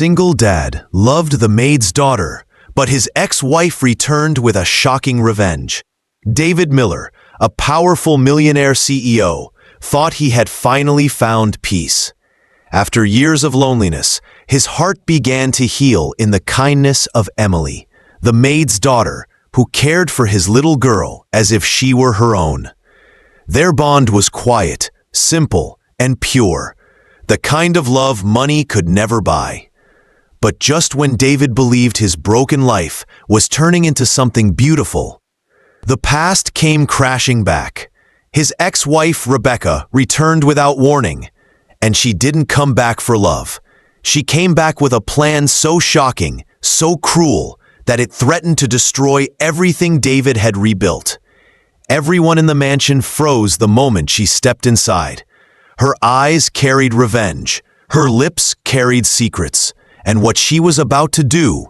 single dad loved the maid's daughter, but his ex-wife returned with a shocking revenge. David Miller, a powerful millionaire CEO, thought he had finally found peace. After years of loneliness, his heart began to heal in the kindness of Emily, the maid's daughter, who cared for his little girl as if she were her own. Their bond was quiet, simple, and pure, the kind of love money could never buy. But just when David believed his broken life was turning into something beautiful, the past came crashing back. His ex-wife, Rebecca, returned without warning, and she didn't come back for love. She came back with a plan so shocking, so cruel, that it threatened to destroy everything David had rebuilt. Everyone in the mansion froze the moment she stepped inside. Her eyes carried revenge, her lips carried secrets, and what she was about to do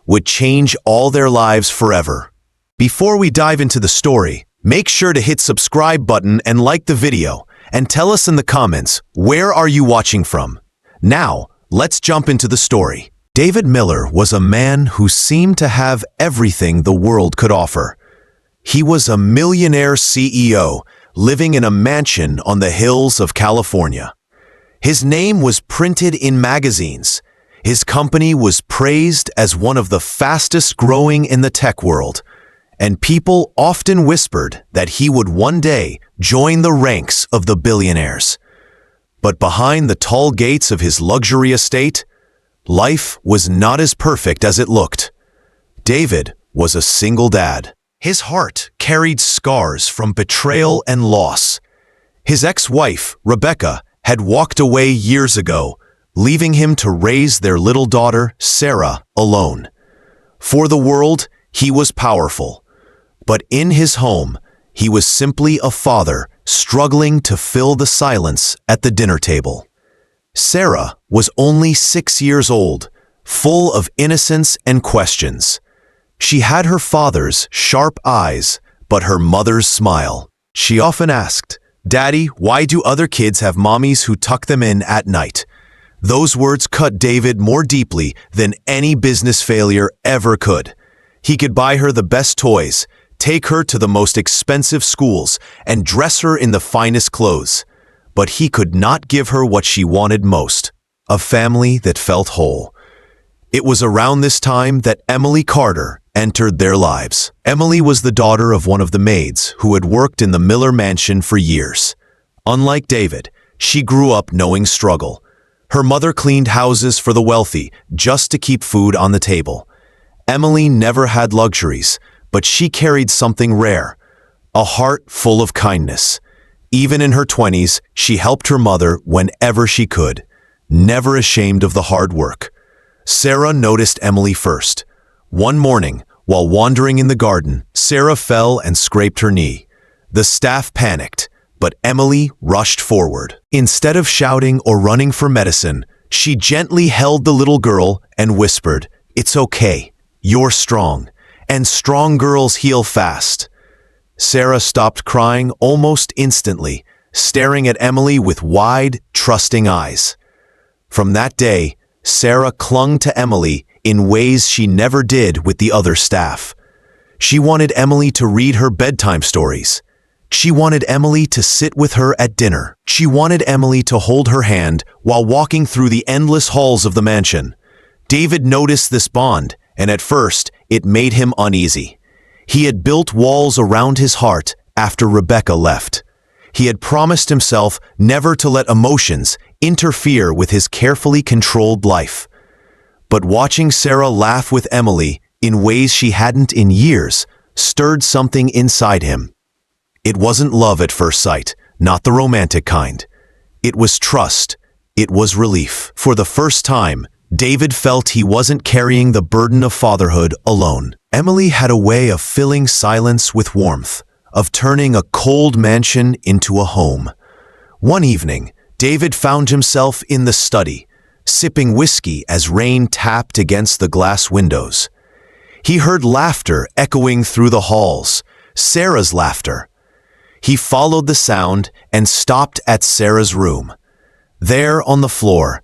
would change all their lives forever. Before we dive into the story, make sure to hit subscribe button and like the video, and tell us in the comments, where are you watching from? Now, let's jump into the story. David Miller was a man who seemed to have everything the world could offer. He was a millionaire CEO living in a mansion on the hills of California. His name was printed in magazines. His company was praised as one of the fastest growing in the tech world, and people often whispered that he would one day join the ranks of the billionaires. But behind the tall gates of his luxury estate, life was not as perfect as it looked. David was a single dad. His heart carried scars from betrayal and loss. His ex-wife, Rebecca, had walked away years ago, leaving him to raise their little daughter, Sarah, alone. For the world, he was powerful. But in his home, he was simply a father struggling to fill the silence at the dinner table. Sarah was only 6 years old, full of innocence and questions. She had her father's sharp eyes, but her mother's smile. She often asked, "Daddy, why do other kids have mommies who tuck them in at night?" Those words cut David more deeply than any business failure ever could. He could buy her the best toys, take her to the most expensive schools, and dress her in the finest clothes. But he could not give her what she wanted most, a family that felt whole. It was around this time that Emily Carter entered their lives. Emily was the daughter of one of the maids who had worked in the Miller mansion for years. Unlike David, she grew up knowing struggle. Her mother cleaned houses for the wealthy just to keep food on the table. Emily never had luxuries, but she carried something rare, a heart full of kindness. Even in her 20s, she helped her mother whenever she could, never ashamed of the hard work. Sarah noticed Emily first. One morning, while wandering in the garden, Sarah fell and scraped her knee. The staff panicked, but Emily rushed forward. Instead of shouting or running for medicine, she gently held the little girl and whispered, "It's okay, you're strong, and strong girls heal fast." Sarah stopped crying almost instantly, staring at Emily with wide, trusting eyes. From that day, Sarah clung to Emily in ways she never did with the other staff. She wanted Emily to read her bedtime stories. She wanted Emily to sit with her at dinner. She wanted Emily to hold her hand while walking through the endless halls of the mansion. David noticed this bond, and at first, it made him uneasy. He had built walls around his heart after Rebecca left. He had promised himself never to let emotions interfere with his carefully controlled life. But watching Sarah laugh with Emily in ways she hadn't in years stirred something inside him. It wasn't love at first sight, not the romantic kind. It was trust. It was relief. For the first time, David felt he wasn't carrying the burden of fatherhood alone. Emily had a way of filling silence with warmth, of turning a cold mansion into a home. One evening, David found himself in the study, sipping whiskey as rain tapped against the glass windows. He heard laughter echoing through the halls, Sarah's laughter. He followed the sound and stopped at Sarah's room. There on the floor,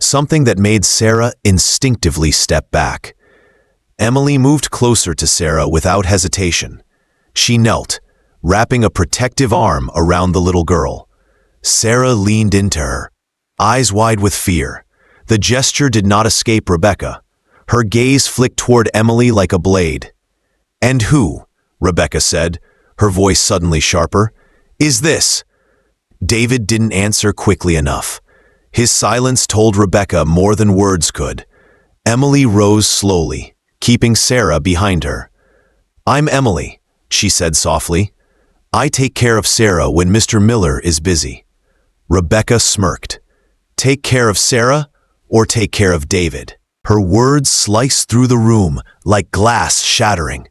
something that made Sarah instinctively step back. Emily moved closer to Sarah without hesitation. She knelt, wrapping a protective arm around the little girl. Sarah leaned into her, eyes wide with fear. The gesture did not escape Rebecca. Her gaze flicked toward Emily like a blade. "And who," Rebecca said, her voice suddenly sharper, "is this?" David didn't answer quickly enough. His silence told Rebecca more than words could. Emily rose slowly, keeping Sarah behind her. "I'm Emily," she said softly. "I take care of Sarah when Mr. Miller is busy." Rebecca smirked. "Take care of Sarah or take care of David?" Her words sliced through the room like glass shattering.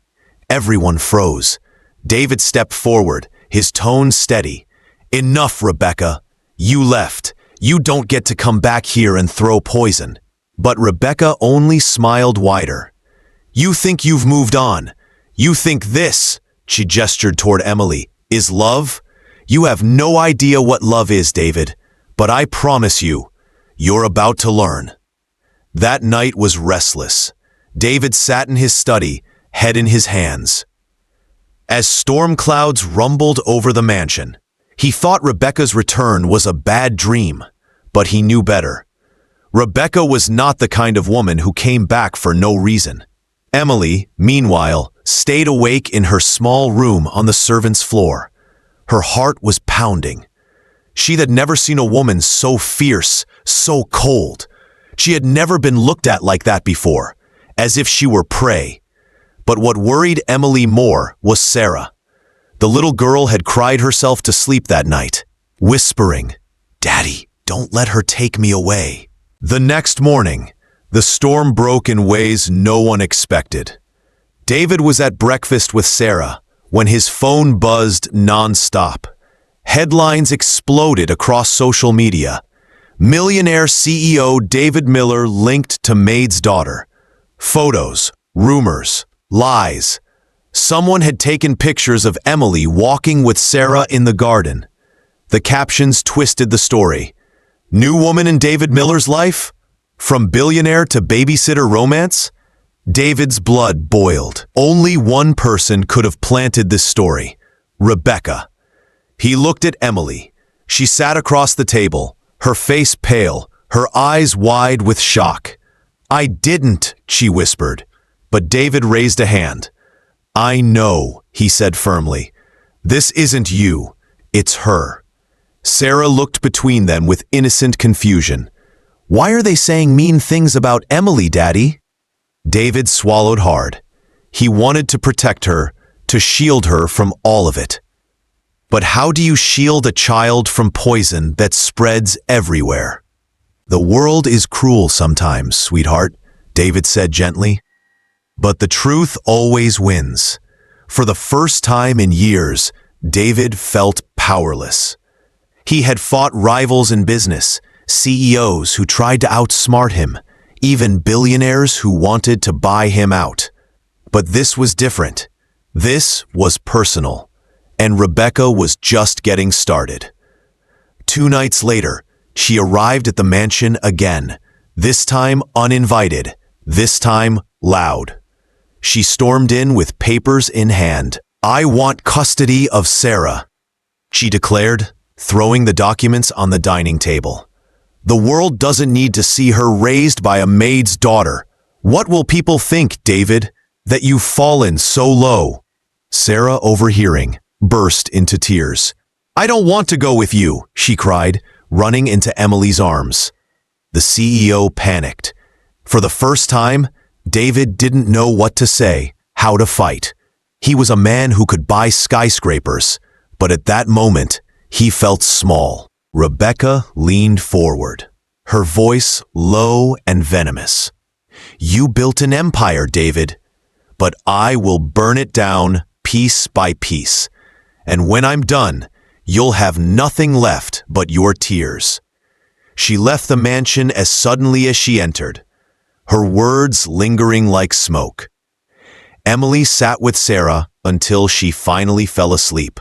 Everyone froze. David stepped forward, his tone steady. "Enough, Rebecca. You left. You don't get to come back here and throw poison." But Rebecca only smiled wider. "You think you've moved on. You think this," she gestured toward Emily, "is love? You have no idea what love is, David. But I promise you, you're about to learn." That night was restless. David sat in his study, head in his hands. As storm clouds rumbled over the mansion, he thought Rebecca's return was a bad dream, but he knew better. Rebecca was not the kind of woman who came back for no reason. Emily, meanwhile, stayed awake in her small room on the servants' floor. Her heart was pounding. She had never seen a woman so fierce, so cold. She had never been looked at like that before, as if she were prey. But what worried Emily more was Sarah. The little girl had cried herself to sleep that night, whispering, "Daddy, don't let her take me away." The next morning, the storm broke in ways no one expected. David was at breakfast with Sarah when his phone buzzed non-stop. Headlines exploded across social media. Millionaire CEO David Miller linked to Maid's daughter. Photos, rumors, lies. Someone had taken pictures of Emily walking with Sarah in the garden. The captions twisted the story. New woman in David Miller's life? From billionaire to babysitter romance? David's blood boiled. Only one person could have planted this story: Rebecca. He looked at Emily. She sat across the table, her face pale, her eyes wide with shock. "I didn't," she whispered. But David raised a hand. "I know," he said firmly. "This isn't you. It's her." Sarah looked between them with innocent confusion. "Why are they saying mean things about Emily, Daddy?" David swallowed hard. He wanted to protect her, to shield her from all of it. But how do you shield a child from poison that spreads everywhere? "The world is cruel sometimes, sweetheart," David said gently. But the truth always wins. For the first time in years, David felt powerless. He had fought rivals in business, CEOs who tried to outsmart him, even billionaires who wanted to buy him out. But this was different. This was personal. And Rebecca was just getting started. 2 nights later, she arrived at the mansion again, this time uninvited, this time loud. She stormed in with papers in hand. "I want custody of Sarah," she declared, throwing the documents on the dining table. "The world doesn't need to see her raised by a maid's daughter. What will people think, David, that you've fallen so low?" Sarah, overhearing, burst into tears. "I don't want to go with you," she cried, running into Emily's arms. The CEO panicked. For the first time, David didn't know what to say, how to fight. He was a man who could buy skyscrapers, but at that moment, he felt small. Rebecca leaned forward, her voice low and venomous. "You built an empire, David, but I will burn it down piece by piece. And when I'm done, you'll have nothing left but your tears." She left the mansion as suddenly as she entered, her words lingering like smoke. Emily sat with Sarah until she finally fell asleep.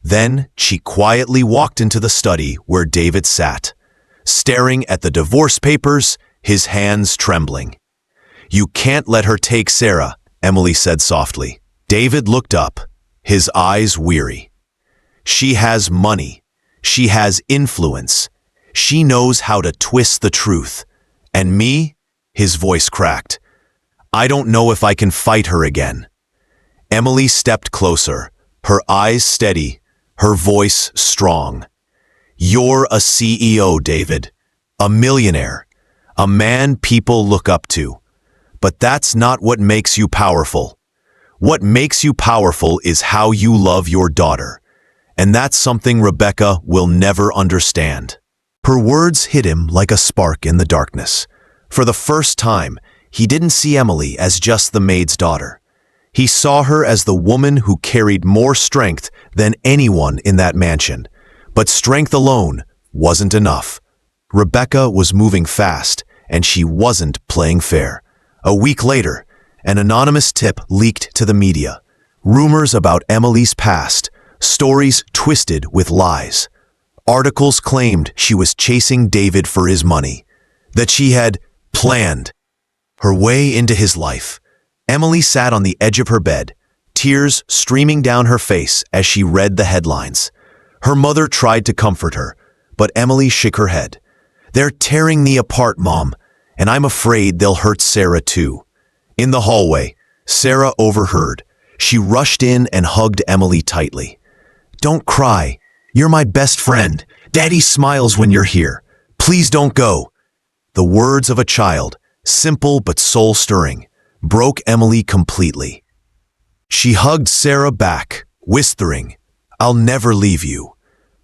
Then she quietly walked into the study where David sat. staring at the divorce papers, his hands trembling. "You can't let her take Sarah," Emily said softly. David looked up, his eyes weary. "She has money. She has influence. She knows how to twist the truth. And me?" His voice cracked. "I don't know if I can fight her again." Emily stepped closer, her eyes steady, her voice strong. "You're a CEO, David. A millionaire. A man people look up to. But that's not what makes you powerful. What makes you powerful is how you love your daughter. And that's something Rebecca will never understand." Her words hit him like a spark in the darkness. For the first time, he didn't see Emily as just the maid's daughter. He saw her as the woman who carried more strength than anyone in that mansion. But strength alone wasn't enough. Rebecca was moving fast, and she wasn't playing fair. A week later, an anonymous tip leaked to the media. Rumors about Emily's past, stories twisted with lies. Articles claimed she was chasing David for his money, that she had planned her way into his life. Emily sat on the edge of her bed, tears streaming down her face as she read the headlines. Her mother tried to comfort her, but Emily shook her head. "They're tearing me apart, Mom, and I'm afraid they'll hurt Sarah too." In the hallway, Sarah overheard. She rushed in and hugged Emily tightly. "Don't cry. You're my best friend. Daddy smiles when you're here. Please don't go." The words of a child, simple but soul-stirring, broke Emily completely. She hugged Sarah back, whispering, "I'll never leave you."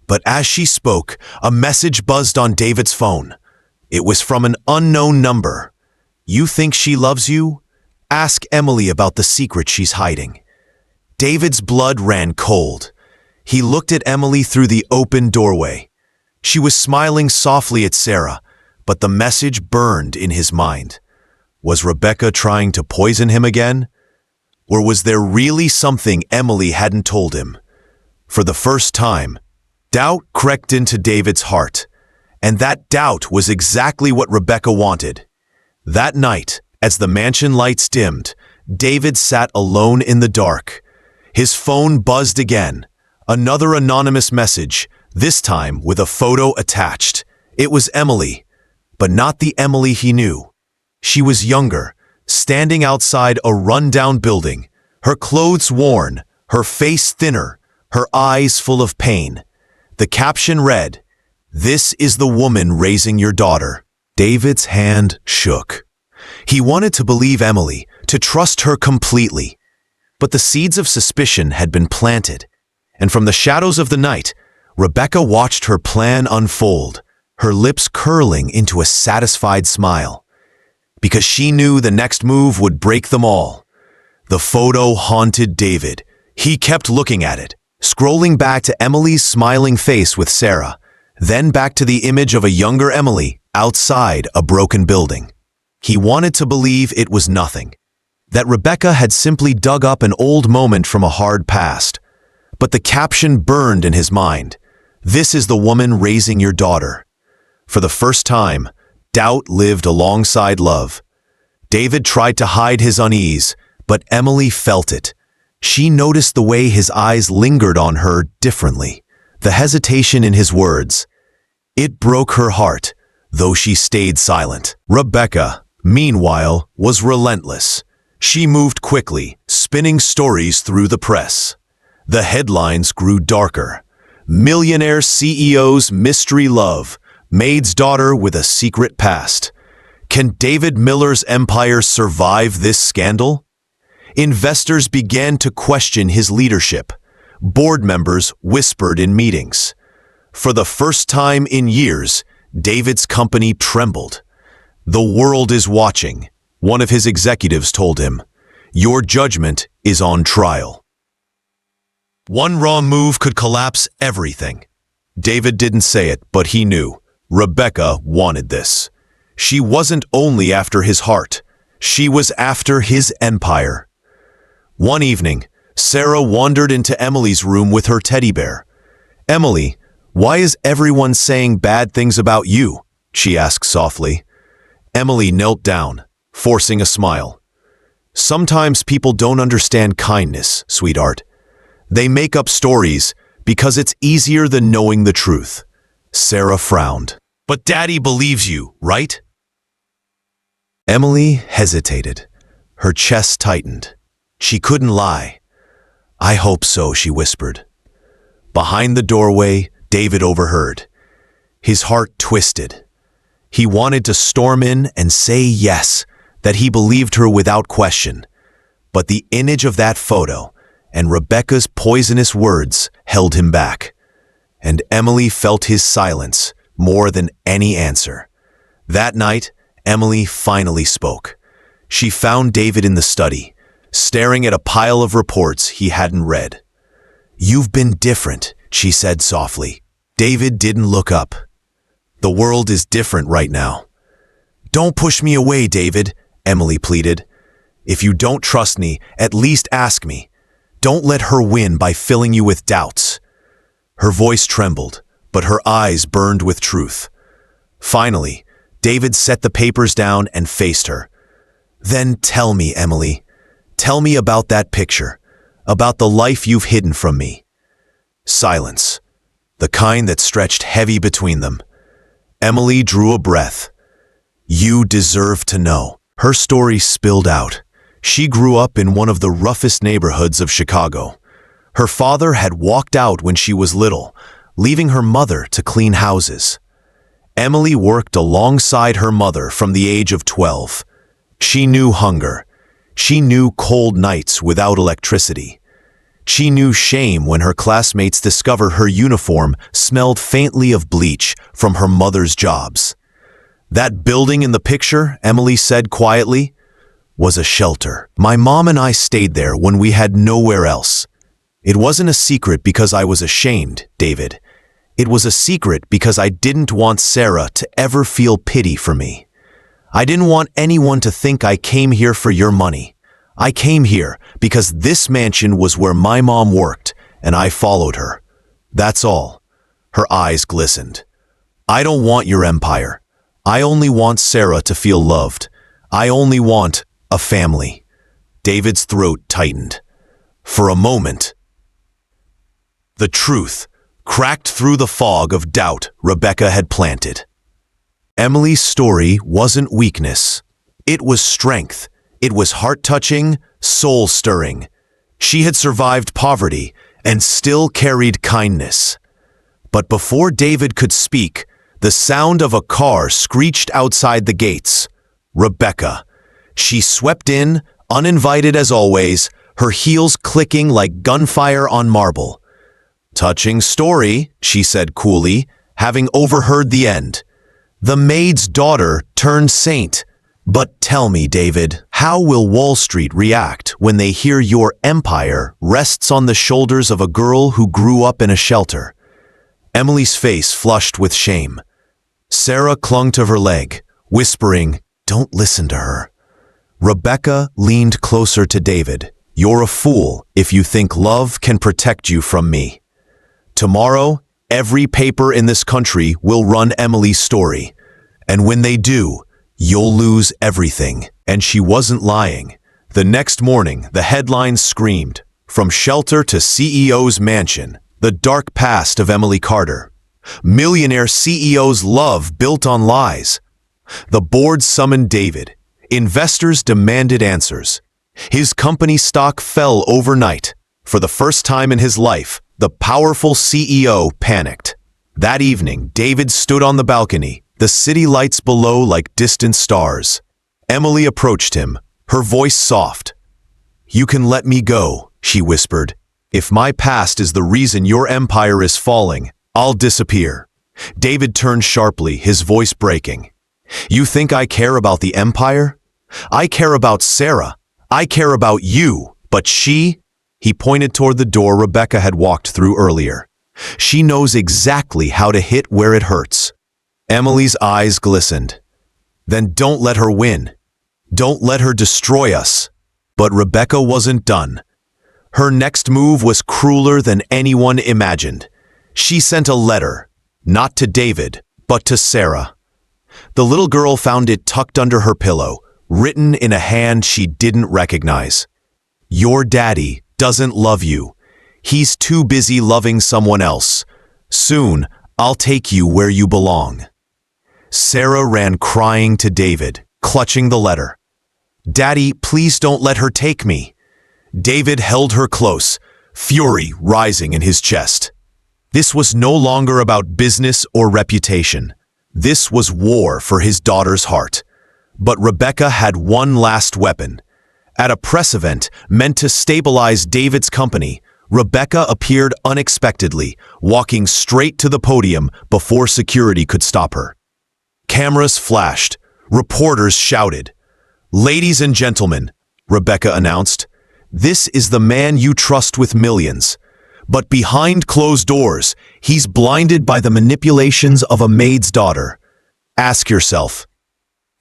But as she spoke, a message buzzed on David's phone. It was from an unknown number. "You think she loves you? Ask Emily about the secret she's hiding." David's blood ran cold. He looked at Emily through the open doorway. She was smiling softly at Sarah, but the message burned in his mind. Was Rebecca trying to poison him again? Or was there really something Emily hadn't told him? For the first time, doubt crept into David's heart, and that doubt was exactly what Rebecca wanted. That night, as the mansion lights dimmed, David sat alone in the dark. His phone buzzed again. Another anonymous message, this time with a photo attached. It was Emily, but not the Emily he knew. She was younger, standing outside a run-down building, her clothes worn, her face thinner, her eyes full of pain. The caption read, "This is the woman raising your daughter." David's hand shook. He wanted to believe Emily, to trust her completely. But the seeds of suspicion had been planted, and from the shadows of the night, Rebecca watched her plan unfold, her lips curling into a satisfied smile. Because she knew the next move would break them all. The photo haunted David. He kept looking at it, scrolling back to Emily's smiling face with Sarah, then back to the image of a younger Emily outside a broken building. He wanted to believe it was nothing, that Rebecca had simply dug up an old moment from a hard past. But the caption burned in his mind. "This is the woman raising your daughter." For the first time, doubt lived alongside love. David tried to hide his unease, but Emily felt it. She noticed the way his eyes lingered on her differently, the hesitation in his words. It broke her heart, though she stayed silent. Rebecca, meanwhile, was relentless. She moved quickly, spinning stories through the press. The headlines grew darker. Millionaire CEO's mystery love, Maid's daughter with a secret past. Can David Miller's empire survive this scandal? Investors began to question his leadership. Board members whispered in meetings. For the first time in years, David's company trembled. "The world is watching," one of his executives told him. "Your judgment is on trial." One wrong move could collapse everything. David didn't say it, but he knew. Rebecca wanted this. She wasn't only after his heart. She was after his empire. One evening, Sarah wandered into Emily's room with her teddy bear. "Emily, why is everyone saying bad things about you?" she asked softly. Emily knelt down, forcing a smile. Sometimes people don't understand kindness, sweetheart. They make up stories because it's easier than knowing the truth. Sarah frowned. But Daddy believes you, right? Emily hesitated. Her chest tightened. She couldn't lie. I hope so, she whispered. Behind the doorway, David overheard. His heart twisted. He wanted to storm in and say yes, that he believed her without question. But the image of that photo and Rebecca's poisonous words held him back. And Emily felt his silence more than any answer. That night, Emily finally spoke. She found David in the study, staring at a pile of reports he hadn't read. "You've been different," she said softly. David didn't look up. "The world is different right now." "Don't push me away, David," Emily pleaded. "If you don't trust me, at least ask me. Don't let her win by filling you with doubts." Her voice trembled, but her eyes burned with truth. Finally, David set the papers down and faced her. "Then tell me, Emily. Tell me about that picture, about the life you've hidden from me." Silence, the kind that stretched heavy between them. Emily drew a breath. "You deserve to know." Her story spilled out. She grew up in one of the roughest neighborhoods of Chicago. Her father had walked out when she was little, leaving her mother to clean houses. Emily worked alongside her mother from the age of 12. She knew hunger. She knew cold nights without electricity. She knew shame when her classmates discovered her uniform smelled faintly of bleach from her mother's jobs. "That building in the picture," Emily said quietly, "was a shelter. My mom and I stayed there when we had nowhere else. It wasn't a secret because I was ashamed, David. It was a secret because I didn't want Sarah to ever feel pity for me. I didn't want anyone to think I came here for your money. I came here because this mansion was where my mom worked, and I followed her. That's all." Her eyes glistened. "I don't want your empire. I only want Sarah to feel loved. I only want a family." David's throat tightened. For a moment, the truth cracked through the fog of doubt Rebecca had planted. Emily's story wasn't weakness. It was strength. It was heart-touching, soul-stirring. She had survived poverty and still carried kindness. But before David could speak, the sound of a car screeched outside the gates. Rebecca. She swept in, uninvited as always, her heels clicking like gunfire on marble. "Touching story," she said coolly, having overheard the end. "The maid's daughter turned saint. But tell me, David, how will Wall Street react when they hear your empire rests on the shoulders of a girl who grew up in a shelter?" Emily's face flushed with shame. Sarah clung to her leg, whispering, "Don't listen to her." Rebecca leaned closer to David. "You're a fool if you think love can protect you from me. Tomorrow, every paper in this country will run Emily's story. And when they do, you'll lose everything." And she wasn't lying. The next morning, the headlines screamed, "From shelter to CEO's mansion, the dark past of Emily Carter. Millionaire CEO's love built on lies." The board summoned David. Investors demanded answers. His company stock fell overnight. For the first time in his life, the powerful CEO panicked. That evening, David stood on the balcony, the city lights below like distant stars. Emily approached him, her voice soft. "You can let me go," she whispered. "If my past is the reason your empire is falling, I'll disappear." David turned sharply, his voice breaking. "You think I care about the empire? I care about Sarah. I care about you, but she..." He pointed toward the door Rebecca had walked through earlier. "She knows exactly how to hit where it hurts." Emily's eyes glistened. "Then don't let her win. Don't let her destroy us." But Rebecca wasn't done. Her next move was crueler than anyone imagined. She sent a letter, not to David, but to Sarah. The little girl found it tucked under her pillow, written in a hand she didn't recognize. Your daddy doesn't love you. He's too busy loving someone else. Soon, I'll take you where you belong. Sarah ran crying to David, clutching the letter. Daddy, please don't let her take me. David held her close, fury rising in his chest. This was no longer about business or reputation. This was war for his daughter's heart. But Rebecca had one last weapon. At a press event meant to stabilize David's company, Rebecca appeared unexpectedly, walking straight to the podium before security could stop her. Cameras flashed. Reporters shouted. Ladies and gentlemen, Rebecca announced, this is the man you trust with millions. But behind closed doors, he's blinded by the manipulations of a maid's daughter. Ask yourself,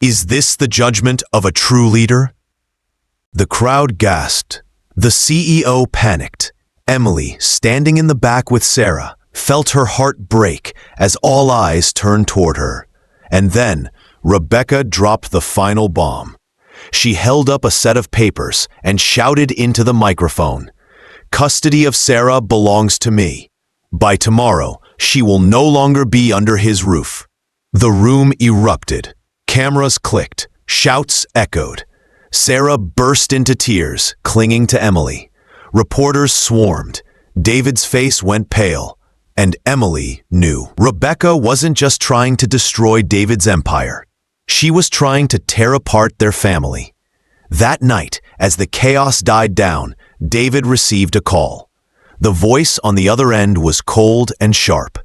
is this the judgment of a true leader? The crowd gasped. The CEO panicked. Emily, standing in the back with Sarah, felt her heart break as all eyes turned toward her. And then, Rebecca dropped the final bomb. She held up a set of papers and shouted into the microphone, Custody of Sarah belongs to me. By tomorrow, she will no longer be under his roof. The room erupted. Cameras clicked. Shouts echoed. Sarah burst into tears, clinging to Emily. Reporters swarmed. David's face went pale. And Emily knew. Rebecca wasn't just trying to destroy David's empire. She was trying to tear apart their family. That night, as the chaos died down, David received a call. The voice on the other end was cold and sharp.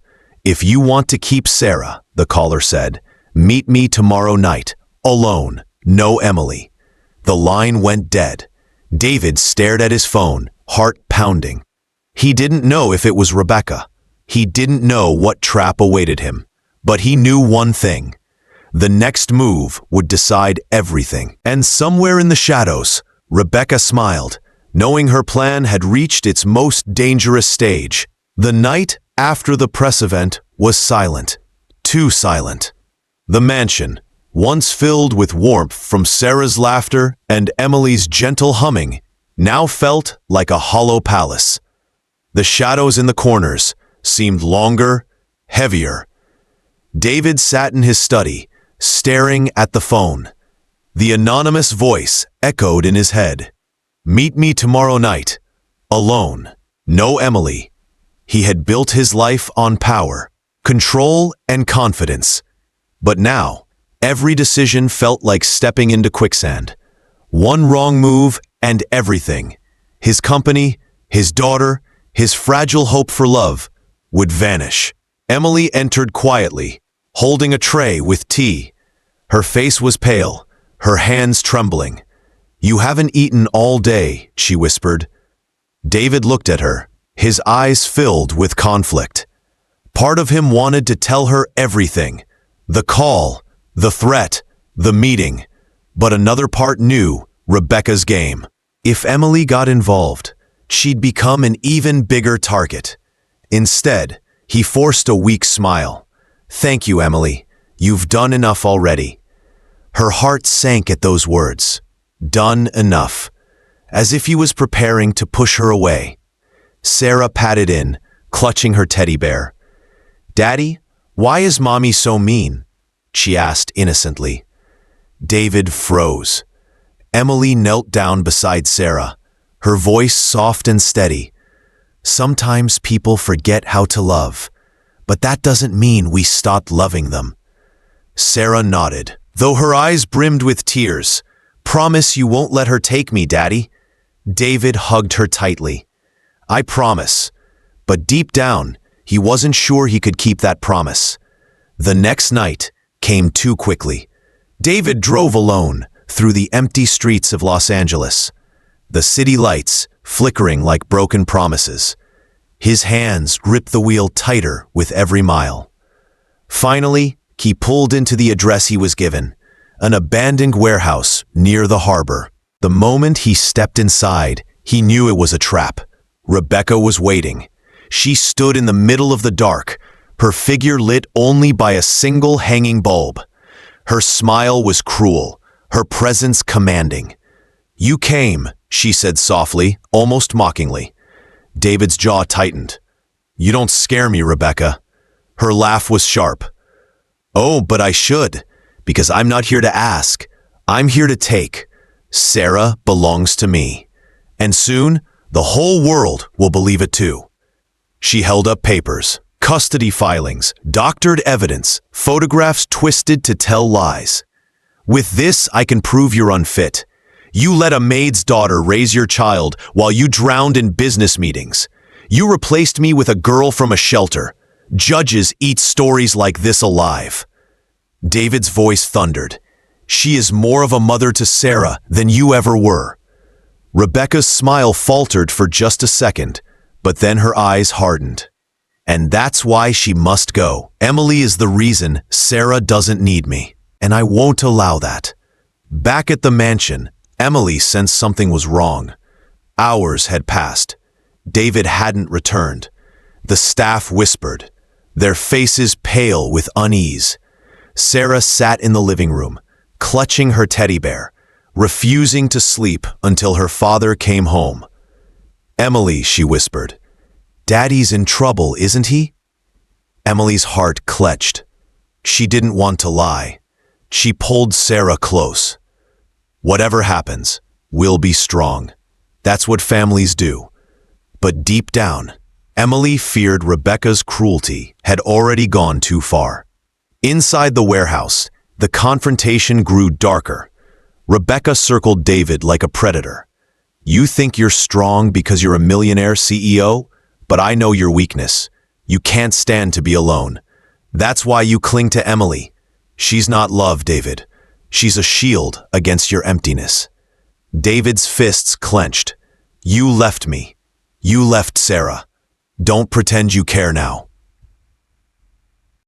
If you want to keep Sarah, the caller said, meet me tomorrow night, alone, no Emily. The line went dead. David stared at his phone, heart pounding. He didn't know if it was Rebecca. He didn't know what trap awaited him. But he knew one thing. The next move would decide everything. And somewhere in the shadows, Rebecca smiled, knowing her plan had reached its most dangerous stage. The night after the press event was silent. Too silent. The mansion, once filled with warmth from Sarah's laughter and Emily's gentle humming, now felt like a hollow palace. The shadows in the corners seemed longer, heavier. David sat in his study, staring at the phone. The anonymous voice echoed in his head. Meet me tomorrow night, alone, no Emily. He had built his life on power, control, and confidence. But now, every decision felt like stepping into quicksand. One wrong move and everything, his company, his daughter, his fragile hope for love, would vanish. Emily entered quietly, holding a tray with tea. Her face was pale, her hands trembling. You haven't eaten all day, she whispered. David looked at her, his eyes filled with conflict. Part of him wanted to tell her everything. The call, the threat, the meeting. But another part knew Rebecca's game. If Emily got involved, she'd become an even bigger target. Instead, he forced a weak smile. Thank you, Emily. You've done enough already. Her heart sank at those words. Done enough. As if he was preparing to push her away. Sarah patted in, clutching her teddy bear. Daddy, why is Mommy so mean? She asked innocently. David froze. Emily knelt down beside Sarah, her voice soft and steady. Sometimes people forget how to love, but that doesn't mean we stopped loving them. Sarah nodded, though her eyes brimmed with tears. Promise you won't let her take me, Daddy. David hugged her tightly. I promise. But deep down, he wasn't sure he could keep that promise. The next night came too quickly. David drove alone through the empty streets of Los Angeles, the city lights flickering like broken promises. His hands gripped the wheel tighter with every mile. Finally, he pulled into the address he was given, an abandoned warehouse near the harbor. The moment he stepped inside, he knew it was a trap. Rebecca was waiting. She stood in the middle of the dark, her figure lit only by a single hanging bulb. Her smile was cruel, her presence commanding. "You came," she said softly, almost mockingly. David's jaw tightened. "You don't scare me, Rebecca." Her laugh was sharp. "Oh, but I should, because I'm not here to ask. I'm here to take. Sarah belongs to me. And soon, the whole world will believe it too." She held up papers, custody filings, doctored evidence, photographs twisted to tell lies. "With this, I can prove you're unfit. You let a maid's daughter raise your child while you drowned in business meetings. You replaced me with a girl from a shelter. Judges eat stories like this alive." David's voice thundered. "She is more of a mother to Sarah than you ever were." Rebecca's smile faltered for just a second, but then her eyes hardened. "And that's why she must go. Emily is the reason Sarah doesn't need me, and I won't allow that." Back at the mansion, Emily sensed something was wrong. Hours had passed. David hadn't returned. The staff whispered, their faces pale with unease. Sarah sat in the living room, clutching her teddy bear, refusing to sleep until her father came home. "Emily," she whispered, "Daddy's in trouble, isn't he?" Emily's heart clenched. She didn't want to lie. She pulled Sarah close. "Whatever happens, we'll be strong. That's what families do." But deep down, Emily feared Rebecca's cruelty had already gone too far. Inside the warehouse, the confrontation grew darker. Rebecca circled David like a predator. "You think you're strong because you're a millionaire CEO? But I know your weakness. You can't stand to be alone. That's why you cling to Emily. She's not love, David. She's a shield against your emptiness." David's fists clenched. "You left me. You left Sarah. Don't pretend you care now."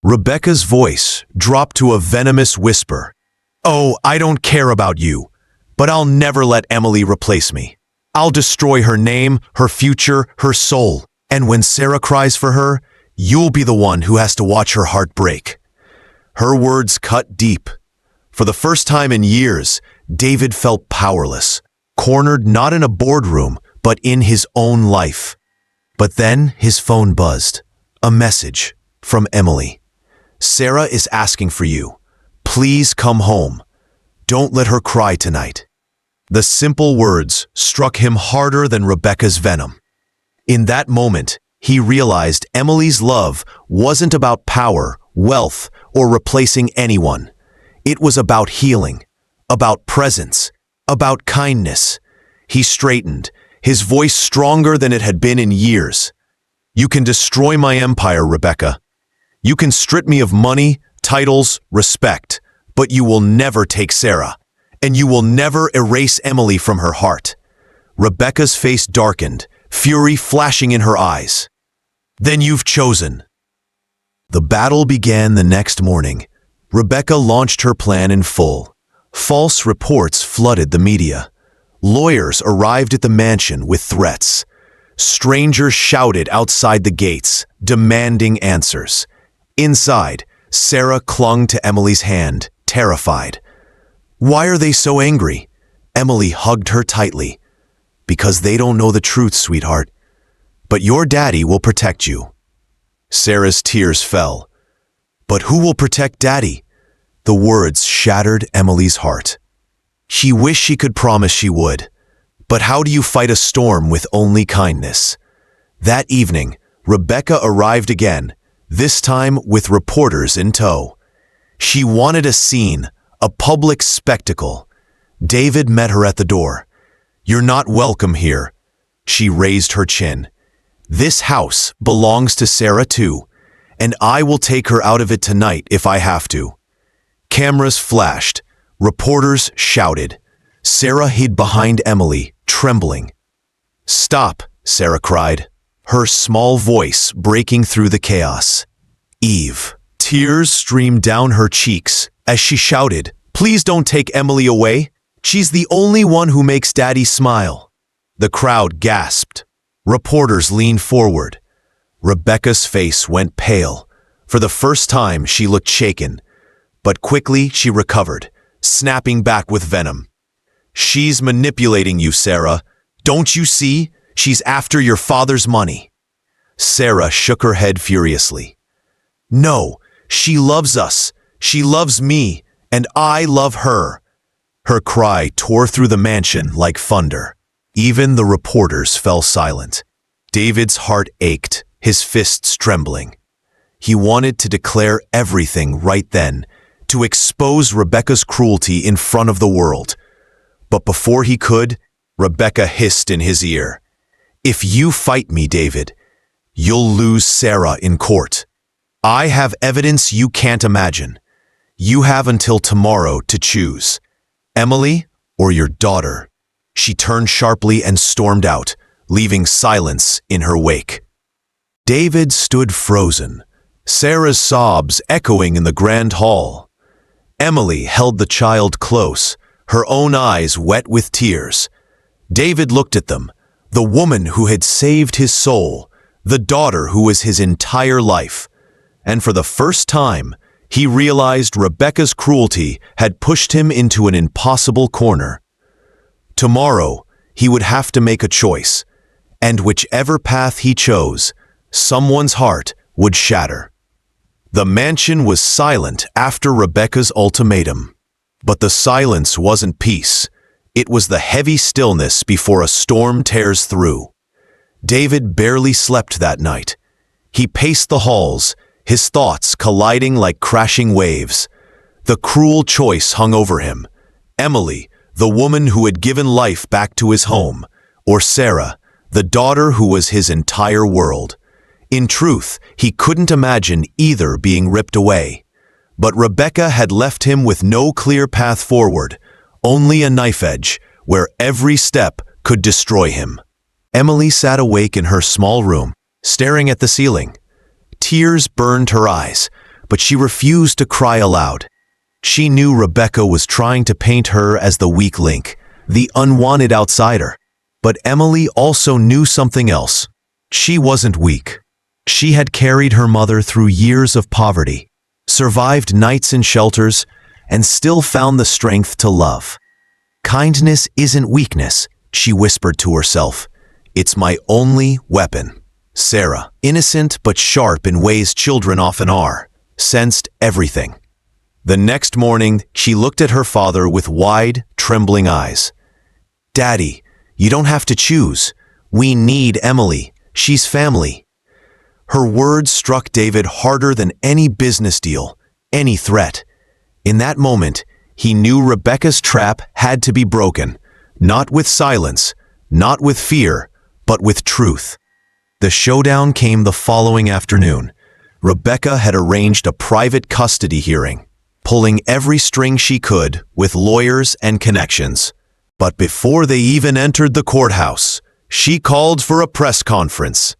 Rebecca's voice dropped to a venomous whisper. "Oh, I don't care about you, but I'll never let Emily replace me. I'll destroy her name, her future, her soul. And when Sarah cries for her, you'll be the one who has to watch her heart break." Her words cut deep. For the first time in years, David felt powerless, cornered not in a boardroom, but in his own life. But then his phone buzzed. A message from Emily. "Sarah is asking for you. Please come home. Don't let her cry tonight." The simple words struck him harder than Rebecca's venom. In that moment, he realized Emily's love wasn't about power, wealth, or replacing anyone. It was about healing, about presence, about kindness. He straightened, his voice stronger than it had been in years. "You can destroy my empire, Rebecca. You can strip me of money, titles, respect, but you will never take Sarah, and you will never erase Emily from her heart." Rebecca's face darkened, fury flashing in her eyes. "Then you've chosen." The battle began the next morning. Rebecca launched her plan in full. False reports flooded the media. Lawyers arrived at the mansion with threats. Strangers shouted outside the gates, demanding answers. Inside, Sarah clung to Emily's hand, terrified. "Why are they so angry?" Emily hugged her tightly. "Because they don't know the truth, sweetheart. But your daddy will protect you." Sarah's tears fell. "But who will protect Daddy?" The words shattered Emily's heart. She wished she could promise she would. But how do you fight a storm with only kindness? That evening, Rebecca arrived again, this time with reporters in tow. She wanted a scene, a public spectacle. David met her at the door. "You're not welcome here." She raised her chin. "This house belongs to Sarah too, and I will take her out of it tonight if I have to." Cameras flashed. Reporters shouted. Sarah hid behind Emily, trembling. "Stop," Sarah cried, her small voice breaking through the chaos. "Eve." Tears streamed down her cheeks as she shouted, "Please don't take Emily away. She's the only one who makes Daddy smile." The crowd gasped. Reporters leaned forward. Rebecca's face went pale. For the first time, she looked shaken. But quickly she recovered, snapping back with venom. "She's manipulating you, Sarah. Don't you see? She's after your father's money." Sarah shook her head furiously. "No, she loves us. She loves me, and I love her." Her cry tore through the mansion like thunder. Even the reporters fell silent. David's heart ached, his fists trembling. He wanted to declare everything right then, to expose Rebecca's cruelty in front of the world. But before he could, Rebecca hissed in his ear, "If you fight me, David, you'll lose Sarah in court. I have evidence you can't imagine. You have until tomorrow to choose. Emily or your daughter." She turned sharply and stormed out, leaving silence in her wake. David stood frozen, Sarah's sobs echoing in the grand hall. Emily held the child close, her own eyes wet with tears. David looked at them, the woman who had saved his soul, the daughter who was his entire life. And for the first time, he realized Rebecca's cruelty had pushed him into an impossible corner. Tomorrow, he would have to make a choice, and whichever path he chose, someone's heart would shatter. The mansion was silent after Rebecca's ultimatum. But the silence wasn't peace. It was the heavy stillness before a storm tears through. David barely slept that night. He paced the halls, his thoughts colliding like crashing waves. The cruel choice hung over him. Emily, the woman who had given life back to his home, or Sarah, the daughter who was his entire world. In truth, he couldn't imagine either being ripped away. But Rebecca had left him with no clear path forward, only a knife edge where every step could destroy him. Emily sat awake in her small room, staring at the ceiling. Tears burned her eyes, but she refused to cry aloud. She knew Rebecca was trying to paint her as the weak link, the unwanted outsider. But Emily also knew something else. She wasn't weak. She had carried her mother through years of poverty, survived nights in shelters, and still found the strength to love. "Kindness isn't weakness," she whispered to herself. "It's my only weapon." Sarah, innocent but sharp in ways children often are, sensed everything. The next morning, she looked at her father with wide, trembling eyes. "Daddy, you don't have to choose. We need Emily. She's family." Her words struck David harder than any business deal, any threat. In that moment, he knew Rebecca's trap had to be broken, not with silence, not with fear, but with truth. The showdown came the following afternoon. Rebecca had arranged a private custody hearing, pulling every string she could with lawyers and connections. But before they even entered the courthouse, she called for a press conference.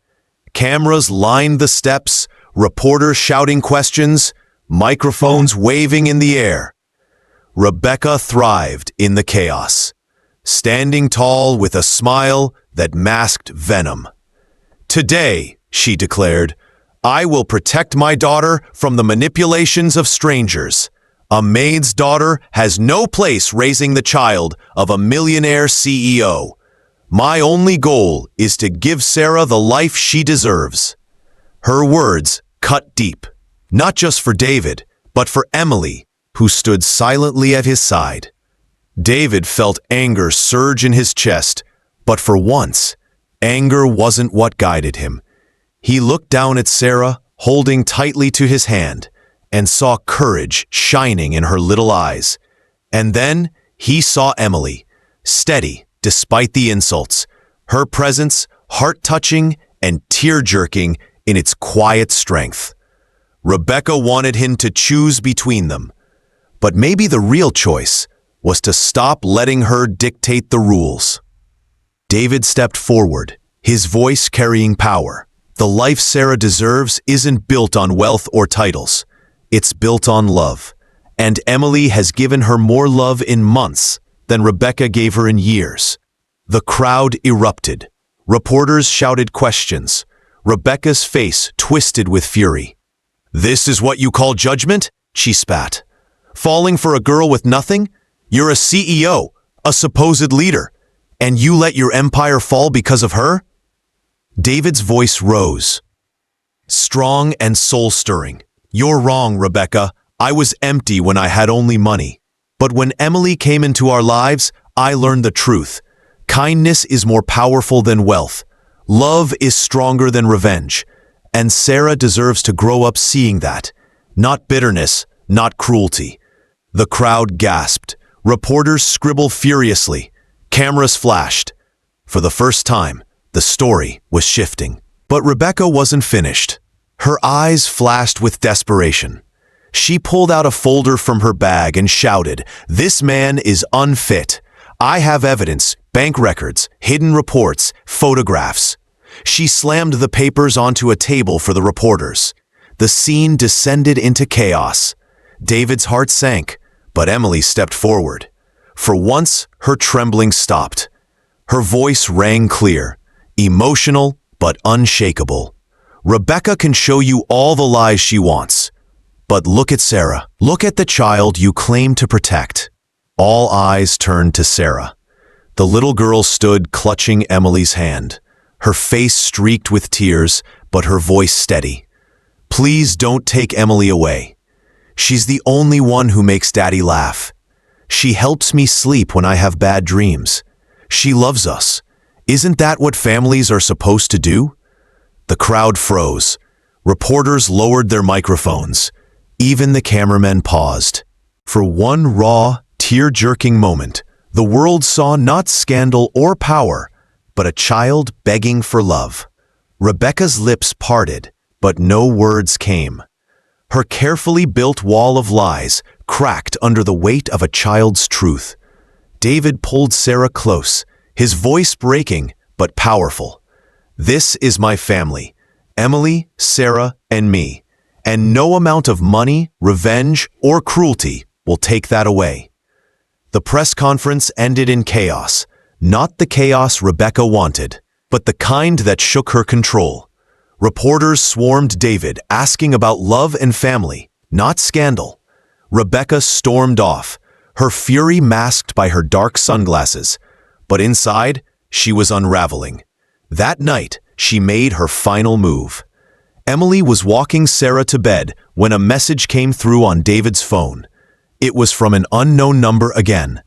Cameras lined the steps, reporters shouting questions, microphones waving in the air. Rebecca thrived in the chaos, standing tall with a smile that masked venom. "Today," she declared, "I will protect my daughter from the manipulations of strangers. A maid's daughter has no place raising the child of a millionaire CEO. My only goal is to give Sarah the life she deserves." Her words cut deep, not just for David, but for Emily, who stood silently at his side. David felt anger surge in his chest, but for once, anger wasn't what guided him. He looked down at Sarah, holding tightly to his hand, and saw courage shining in her little eyes. And then he saw Emily, steady despite the insults, her presence heart-touching and tear-jerking in its quiet strength. Rebecca wanted him to choose between them, but maybe the real choice was to stop letting her dictate the rules. David stepped forward, his voice carrying power. The life Sarah deserves isn't built on wealth or titles. It's built on love. And Emily has given her more love in months than Rebecca gave her in years. The crowd erupted. Reporters shouted questions. Rebecca's face twisted with fury. "This is what you call judgment?" she spat. Falling for a girl with nothing? You're a CEO, a supposed leader, and you let your empire fall because of her? David's voice rose, strong and soul-stirring. You're wrong, Rebecca. I was empty when I had only money. But when Emily came into our lives, I learned the truth. Kindness is more powerful than wealth. Love is stronger than revenge. And Sarah deserves to grow up seeing that. Not bitterness, not cruelty. The crowd gasped. Reporters scribbled furiously. Cameras flashed. For the first time, the story was shifting. But Rebecca wasn't finished. Her eyes flashed with desperation. She pulled out a folder from her bag and shouted, "This man is unfit. I have evidence, bank records, hidden reports, photographs." She slammed the papers onto a table for the reporters. The scene descended into chaos. David's heart sank, but Emily stepped forward. For once, her trembling stopped. Her voice rang clear, emotional but unshakable. "Rebecca can show you all the lies she wants. But look at Sarah. Look at the child you claim to protect." All eyes turned to Sarah. The little girl stood clutching Emily's hand, her face streaked with tears, but her voice steady. "Please don't take Emily away. She's the only one who makes Daddy laugh. She helps me sleep when I have bad dreams. She loves us. Isn't that what families are supposed to do?" The crowd froze. Reporters lowered their microphones. Even the cameramen paused. For one raw, tear-jerking moment, the world saw not scandal or power, but a child begging for love. Rebecca's lips parted, but no words came. Her carefully built wall of lies cracked under the weight of a child's truth. David pulled Sarah close, his voice breaking but powerful. "This is my family, Emily, Sarah, and me, and no amount of money, revenge, or cruelty will take that away." The press conference ended in chaos, not the chaos Rebecca wanted, but the kind that shook her control. Reporters swarmed David, asking about love and family, not scandal. Rebecca stormed off, her fury masked by her dark sunglasses, but inside, she was unraveling. That night, she made her final move. Emily was walking Sarah to bed when a message came through on David's phone. It was from an unknown number again.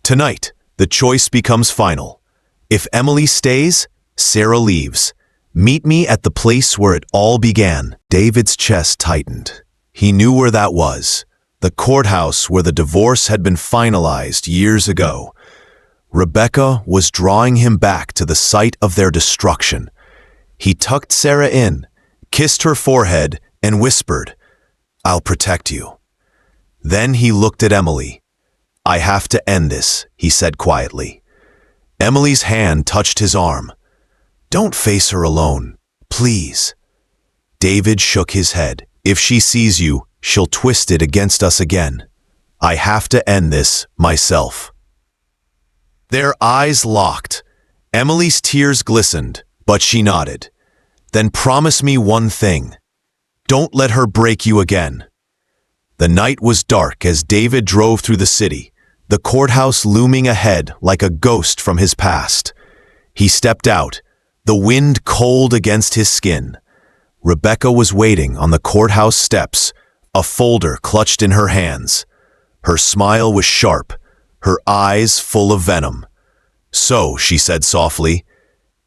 "Tonight, the choice becomes final. If Emily stays, Sarah leaves. Meet me at the place where it all began." David's chest tightened. He knew where that was. The courthouse where the divorce had been finalized years ago. Rebecca was drawing him back to the site of their destruction. He tucked Sarah in, kissed her forehead, and whispered, "I'll protect you." Then he looked at Emily. "I have to end this," he said quietly. Emily's hand touched his arm. "Don't face her alone, please." David shook his head. "If she sees you, she'll twist it against us again. I have to end this myself." Their eyes locked. Emily's tears glistened, but she nodded. "Then promise me one thing. Don't let her break you again." The night was dark as David drove through the city, the courthouse looming ahead like a ghost from his past. He stepped out, the wind cold against his skin. Rebecca was waiting on the courthouse steps, a folder clutched in her hands. Her smile was sharp, her eyes full of venom. "So," she said softly,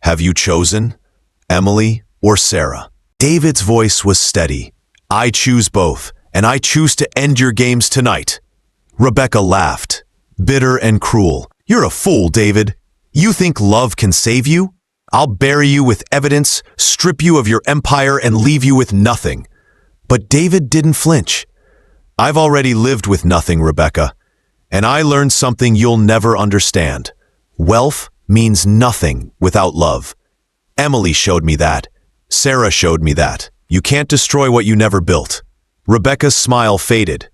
"have you chosen? Emily or Sarah?" David's voice was steady. "I choose both, and I choose to end your games tonight." Rebecca laughed, bitter and cruel. "You're a fool, David. You think love can save you? I'll bury you with evidence, strip you of your empire, and leave you with nothing." But David didn't flinch. "I've already lived with nothing, Rebecca, and I learned something you'll never understand. Wealth means nothing without love. Emily showed me that. Sarah showed me that. You can't destroy what you never built." Rebecca's smile faded.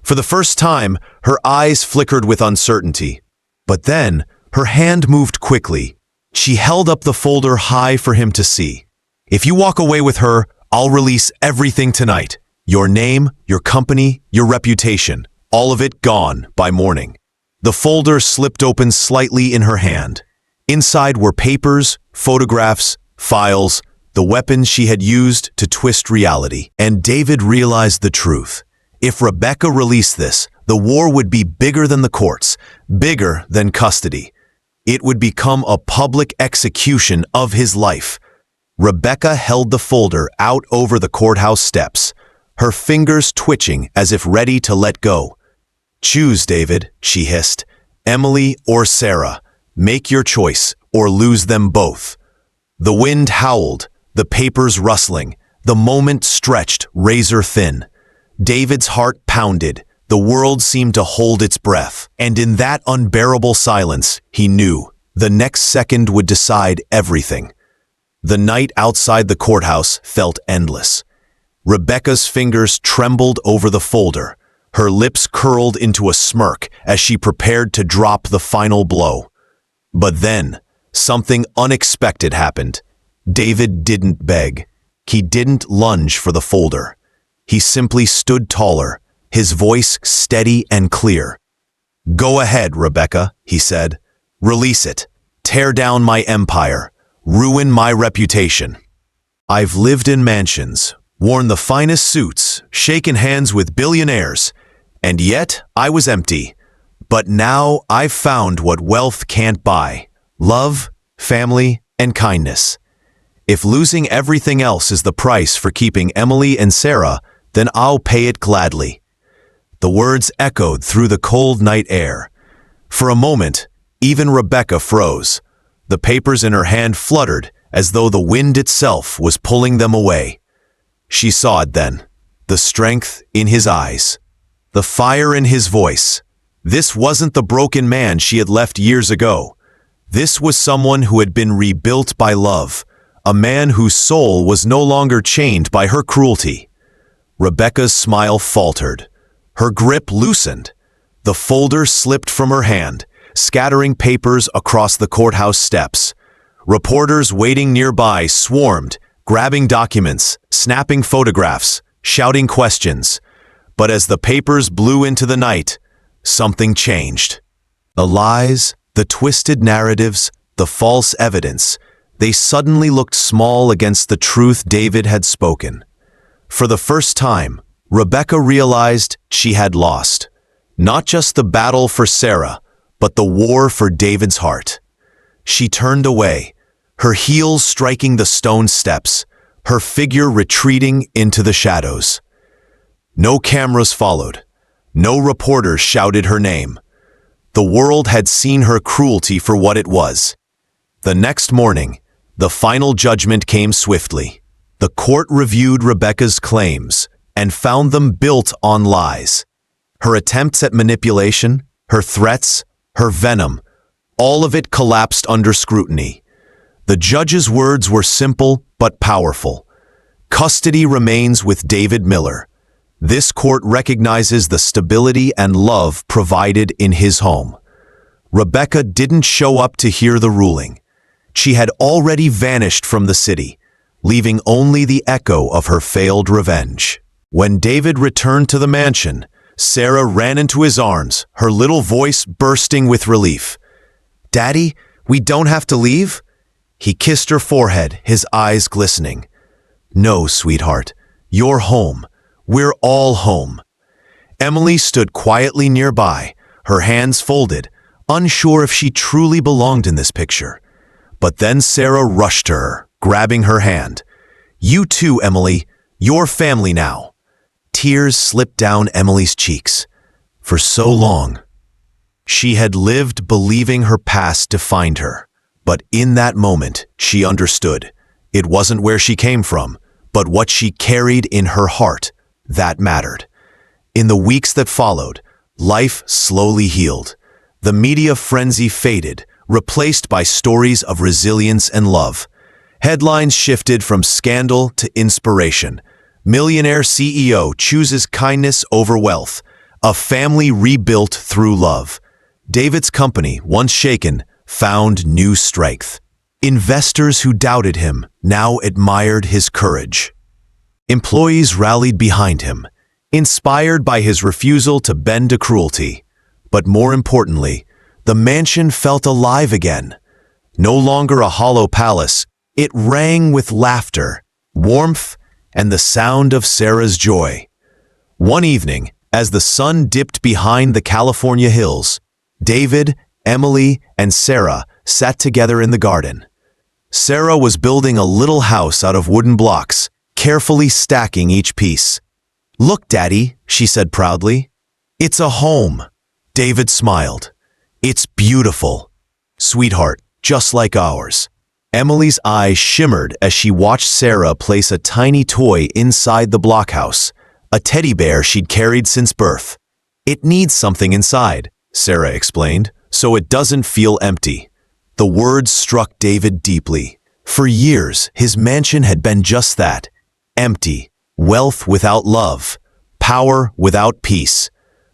For the first time, her eyes flickered with uncertainty. But then, her hand moved quickly. She held up the folder high for him to see. "If you walk away with her, I'll release everything tonight. Your name, your company, your reputation. all of it gone by morning. The folder slipped open slightly in her hand. Inside were papers, photographs, files, the weapons she had used to twist reality. And David realized the truth. If Rebecca released this, the war would be bigger than the courts, bigger than custody. It would become a public execution of his life. Rebecca held the folder out over the courthouse steps, her fingers twitching as if ready to let go. "Choose, David," she hissed. "Emily or Sarah. Make your choice or lose them both." The wind howled, the papers rustling, the moment stretched razor thin. David's heart pounded, the world seemed to hold its breath, and in that unbearable silence, he knew the next second would decide everything. The night outside the courthouse felt endless. Rebecca's fingers trembled over the folder, her lips curled into a smirk as she prepared to drop the final blow. But then, something unexpected happened. David didn't beg. He didn't lunge for the folder. He simply stood taller, his voice steady and clear. "Go ahead, Rebecca," he said. "Release it. Tear down my empire. Ruin my reputation. I've lived in mansions, worn the finest suits, shaken hands with billionaires, and yet I was empty. But now I've found what wealth can't buy: love, family, and kindness. If losing everything else is the price for keeping Emily and Sarah, then I'll pay it gladly." The words echoed through the cold night air. For a moment, even Rebecca froze. The papers in her hand fluttered as though the wind itself was pulling them away. She saw it then, the strength in his eyes, the fire in his voice. This wasn't the broken man she had left years ago. This was someone who had been rebuilt by love, a man whose soul was no longer chained by her cruelty. Rebecca's smile faltered. Her grip loosened. The folder slipped from her hand, scattering papers across the courthouse steps. Reporters waiting nearby swarmed, grabbing documents, snapping photographs, shouting questions. But as the papers blew into the night, something changed. The lies, the twisted narratives, the false evidence, they suddenly looked small against the truth David had spoken. For the first time, Rebecca realized she had lost. Not just the battle for Sarah, but the war for David's heart. She turned away, her heels striking the stone steps, her figure retreating into the shadows. No cameras followed. No reporters shouted her name. The world had seen her cruelty for what it was. The next morning, the final judgment came swiftly. The court reviewed Rebecca's claims and found them built on lies. Her attempts at manipulation, her threats, her venom, all of it collapsed under scrutiny. The judge's words were simple but powerful. Custody remains with David Miller. This court recognizes the stability and love provided in his home. Rebecca didn't show up to hear the ruling. She had already vanished from the city, leaving only the echo of her failed revenge. When David returned to the mansion, Sarah ran into his arms, her little voice bursting with relief. "Daddy, we don't have to leave?" He kissed her forehead, his eyes glistening. "No, sweetheart. You're home. We're all home." Emily stood quietly nearby, her hands folded, unsure if she truly belonged in this picture. But then Sarah rushed to her, grabbing her hand. "You too, Emily. You're family now." Tears slipped down Emily's cheeks. For so long, she had lived believing her past defined her. But in that moment, she understood. It wasn't where she came from, but what she carried in her heart that mattered. In the weeks that followed, life slowly healed. The media frenzy faded, replaced by stories of resilience and love. Headlines shifted from scandal to inspiration. Millionaire CEO chooses kindness over wealth. A family rebuilt through love. David's company, once shaken, found new strength. Investors who doubted him now admired his courage. Employees rallied behind him. inspired by his refusal to bend to cruelty. But more importantly, the mansion felt alive again. No longer a hollow palace, it rang with laughter, warmth, and the sound of Sarah's joy. One evening, as the sun dipped behind the California hills, David, Emily, and Sarah sat together in the garden. Sarah was building a little house out of wooden blocks, carefully stacking each piece. "Look, Daddy," she said proudly. "It's a home." David smiled. "It's beautiful. Sweetheart, just like ours." Emily's eyes shimmered as she watched Sarah place a tiny toy inside the blockhouse, a teddy bear she'd carried since birth. "It needs something inside," Sarah explained, "so it doesn't feel empty." The words struck David deeply. For years, his mansion had been just that, empty, wealth without love, power without peace.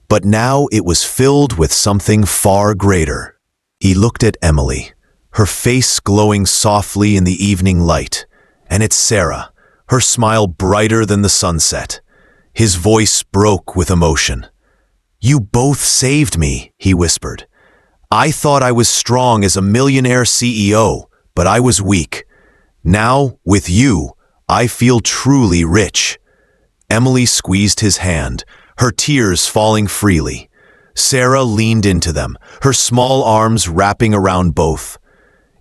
But now it was filled with something far greater. He looked at Emily, her face glowing softly in the evening light, and at Sarah, her smile brighter than the sunset. His voice broke with emotion. "You both saved me," he whispered. "I thought I was strong as a millionaire CEO, but I was weak. Now, with you, I feel truly rich." Emily squeezed his hand, her tears falling freely. Sarah leaned into them, her small arms wrapping around both.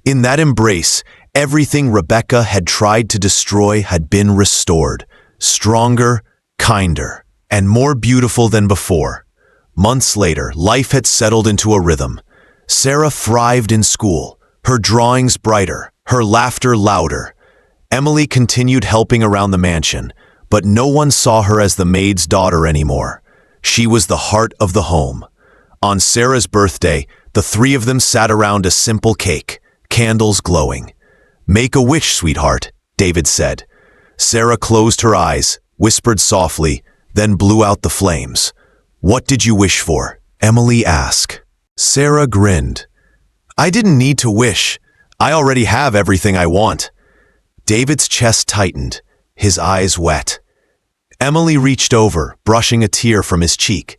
In that embrace, everything Rebecca had tried to destroy had been restored, stronger, kinder, and more beautiful than before. Months later, life had settled into a rhythm. Sarah thrived in school, her drawings brighter, her laughter louder. Emily continued helping around the mansion, but no one saw her as the maid's daughter anymore. She was the heart of the home. On Sarah's birthday, the three of them sat around a simple cake, candles glowing. "Make a wish, sweetheart," David said. Sarah closed her eyes, whispered softly, then blew out the flames. "What did you wish for?" Emily asked. Sarah grinned. "I didn't need to wish. I already have everything I want." David's chest tightened, his eyes wet. Emily reached over, brushing a tear from his cheek.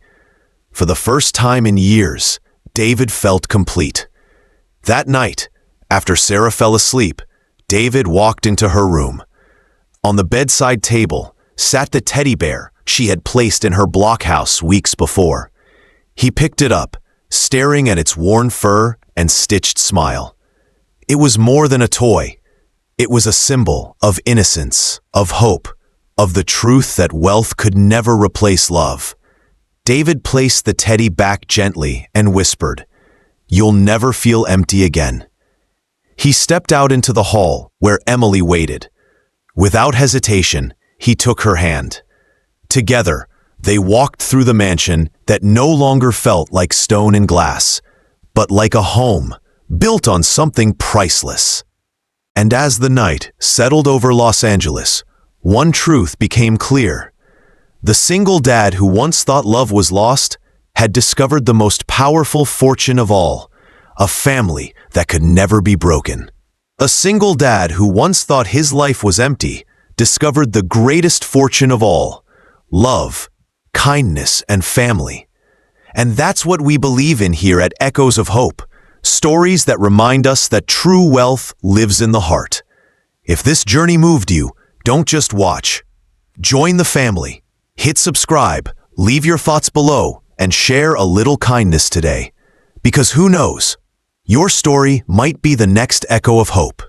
For the first time in years, David felt complete. That night, after Sarah fell asleep, David walked into her room. On the bedside table sat the teddy bear she had placed in her blockhouse weeks before. He picked it up, staring at its worn fur and stitched smile. It was more than a toy. It was a symbol of innocence, of hope, of the truth that wealth could never replace love. David placed the teddy back gently and whispered, "You'll never feel empty again." He stepped out into the hall where Emily waited. Without hesitation, he took her hand. Together, they walked through the mansion that no longer felt like stone and glass, but like a home built on something priceless. And as the night settled over Los Angeles, one truth became clear. The single dad who once thought love was lost had discovered the most powerful fortune of all, a family that could never be broken. A single dad who once thought his life was empty discovered the greatest fortune of all, love, kindness, and family. And that's what we believe in here at Echoes of Hope, stories that remind us that true wealth lives in the heart. If this journey moved you, don't just watch. Join the family. Hit subscribe, leave your thoughts below, and share a little kindness today. Because who knows? Your story might be the next echo of hope.